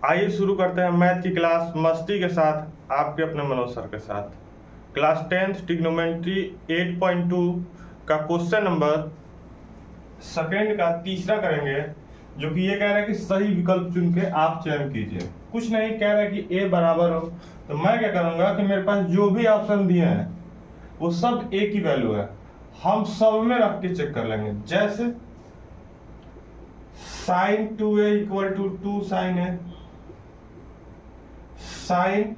आइए शुरू करते हैं मैथ की क्लास मस्ती के साथ, आपके अपने मनोज सर के साथ। क्लास 10th ट्रिग्नोमेट्री 8.2 का क्वेश्चन नंबर सेकंड का तीसरा करेंगे, जो कि ये कह रहा है कि सही विकल्प चुन के आप चयन कीजिए। कुछ नहीं कह रहा है कि ए बराबर हो, तो मैं क्या करूंगा कि मेरे पास जो भी ऑप्शन दिए हैं वो सब ए की वैल्यू है, हम सब में रख के चेक कर लेंगे। जैसे sine 2a equal to 2 sine A, sine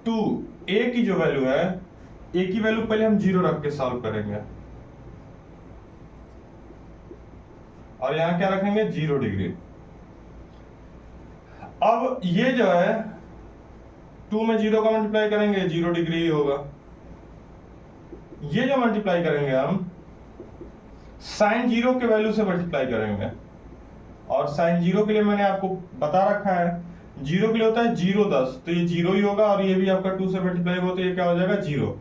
2 A की जो वैल्यू है, ए की वैल्यू पहले हम 0 रख के सॉल्व करेंगे और यहां क्या रखेंगे 0 डिग्री। अब ये जो है 2 में 0 का मल्टीप्लाई करेंगे 0 डिग्री ही होगा। ये जो मल्टीप्लाई करेंगे हम साइन 0 के वैल्यू से मल्टीप्लाई करेंगे, और साइन 0 के लिए मैंने आपको बता रखा है 0 के लिए होता है 0 10, तो ये 0 ही होगा, और ये भी आपका 2 से मल्टीप्लाई होगा तो ये क्या हो जाएगा 0।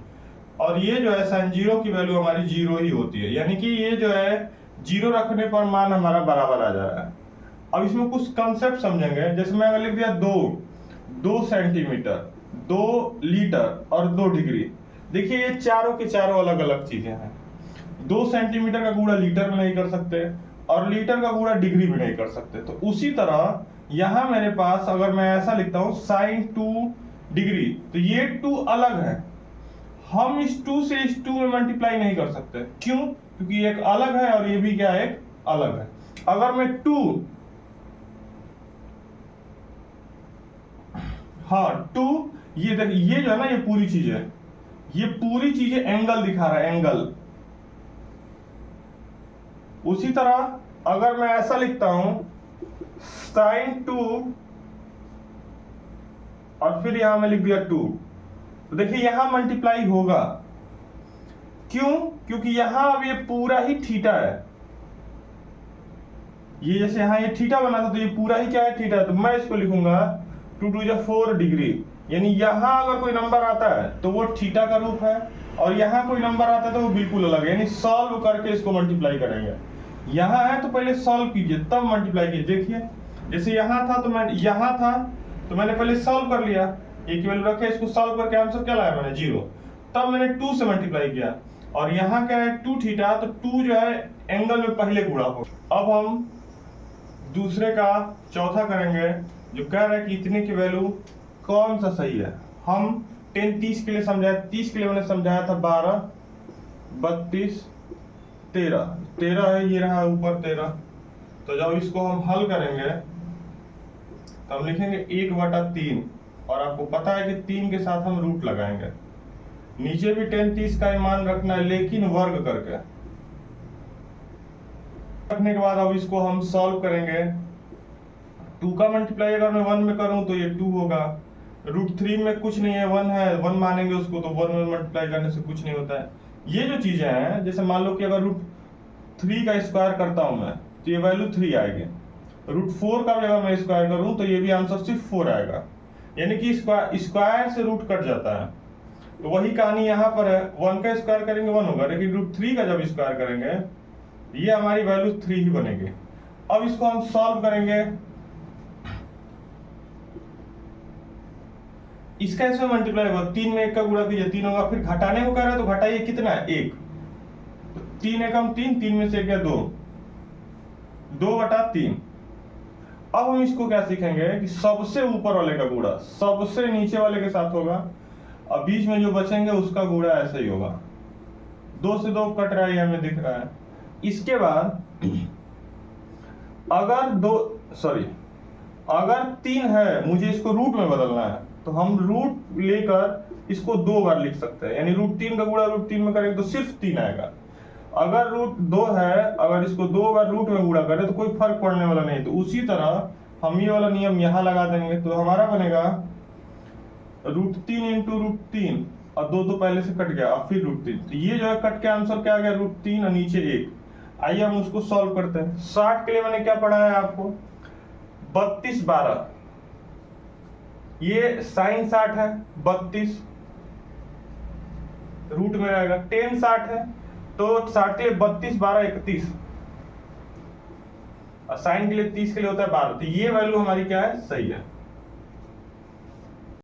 और ये जो है साइन 0 की वैल्यू हमारी 0 ही होती है, यानी कि ये जो है 0 रखने पर मान हमारा बराबर आ जा रहा है। अब इसमें कुछ कंसेप्ट समझेंगे। जैसे मैं लिख दिया 2 सेंटीमीटर, 2 लीटर और 2 डिग्री। देखिए ये चारों के चारों अलग अलग चीजें हैं। 2 सेंटीमीटर का गुणा लीटर में नहीं कर सकते और लीटर का गुणा डिग्री में नहीं कर सकते। तो उसी तरह यहां मेरे पास अगर मैं ऐसा लिखता हूं साइन 2 डिग्री, तो ये 2 अलग है, हम इस 2 से इस 2 में मल्टीप्लाई नहीं कर सकते। क्यों? क्योंकि एक अलग है और ये भी क्या है, एक अलग है। अगर मैं 2 ये देखिए, ये जो है ना, ये पूरी चीज है, ये पूरी चीज एंगल दिखा रहा है, एंगल। उसी तरह अगर मैं ऐसा लिखता हूं साइन 2 और फिर यहां मैं लिख दिया 2, तो देखिए यहां मल्टीप्लाई होगा। क्यों? क्योंकि यहां अब ये पूरा ही थीटा है। ये जैसे यहां ये थीटा बना था, तो ये पूरा ही क्या है, थीटा है। तो मैं इसको लिखूंगा 2 2 4 डिग्री, यानी यहां अगर कोई नंबर आता है तो वो थीटा का रूप है, और यहां कोई नंबर आता है तो वो बिल्कुल अलग है। यानी सॉल्व करके इसको मल्टीप्लाई करेंगे। यहां है तो पहले सॉल्व कीजिए तब मल्टीप्लाई कीजिए। देखिए जैसे यहां था तो मैंने पहले सॉल्व कर लिया, ए की वैल्यू रखे, इसको सॉल्व करके आंसर क्या लाया मैंने 0। तब मैंने 2 से मल्टीप्लाई किया, और यहां क्या है 2 थीटा, तो 2 जो है एंगल में पहले गुणा हो। अब हम दूसरे का चौथा करेंगे, जो कह रहा है कि इतने की वैल्यू कौन सा सही है। हम 10 30 के लिए समझाया, 30 के लिए मैंने समझाया था 12 32 13 है, ये रहा ऊपर 13। तो जब इसको हम हल करेंगे तो हम लिखेंगे 1/3, और आपको पता है कि 3 के साथ हम रूट लगाएंगे। नीचे भी 10 30 का मान रखना है, लेकिन वर्ग करके रखने के बाद अब इसको हम सॉल्व करेंगे। 2 का मल्टीप्लाई अगर मैं 1 में करूं तो ये 2 होगा। √3 में कुछ नहीं है, 1 है, 1 मानेंगे उसको, तो 1 में मल्टीप्लाई करने से कुछ नहीं होता है। ये जो चीजें हैं, जैसे मान लो कि अगर √3 का स्क्वायर करता हूं मैं, तो ये वैल्यू 3 आएगी। √4 का भी अगर मैं स्क्वायर करूं तो ये भी आंसर सिर्फ 4 आएगा, यानी कि स्क्वायर से रूट कट जाता है। तो वही कहानी यहाँ पर है, 1 का स्क्वायर करेंगे 1 होगा, लेकिन √3 का जब स्क्वायर करेंगे ये हमारी वैल्यू 3 ही बनेगी। अब इसको हम सॉल्व करेंगे। इसका इसमें मल्टीप्लाई होगा, 3 में 1 का गुणा कीजिए 3 होगा, फिर घटाने को कह रहा है तो घटाइए, कितना है 1, तो 3 एकम 3, 3 में से 1 गया 2, 2/3। अब हम इसको क्या सीखेंगे कि सबसे ऊपर वाले का गुणा सबसे नीचे वाले के साथ होगा, और बीच में जो बचेंगे उसका गुणा ऐसे ही होगा। 2 से 2 कट रहा है, हमें दिख रहा है। इसके बाद अगर 3 है, मुझे इसको रूट में बदलना है, तो हम रूट लेकर इसको 2 बार लिख सकते हैं, यानी √3 का गुणा √3 में करेंगे तो सिर्फ 3 आएगा। अगर √2 है, अगर इसको 2 बार रूट में गुणा करें तो कोई फर्क पड़ने वाला नहीं। तो उसी तरह हम ये वाला नियम यहां लगा देंगे, तो हमारा बनेगा √3 × √3, और 2 तो पहले से कट गया, और फिर √3। तो ये जो है कट के आंसर क्या आ गया, √3 और नीचे 1। आइए हम उसको सॉल्व करते हैं। 60 के लिए मैंने क्या पढ़ा है आपको, 32 12, ये साइन 60 है, 32 रूट में रहेगा, 10 60 है, तो 60 के लिए 32 12 31, और साइन के लिए 30 के लिए होता है 12, तो ये वैल्यू हमारी क्या है, सही है।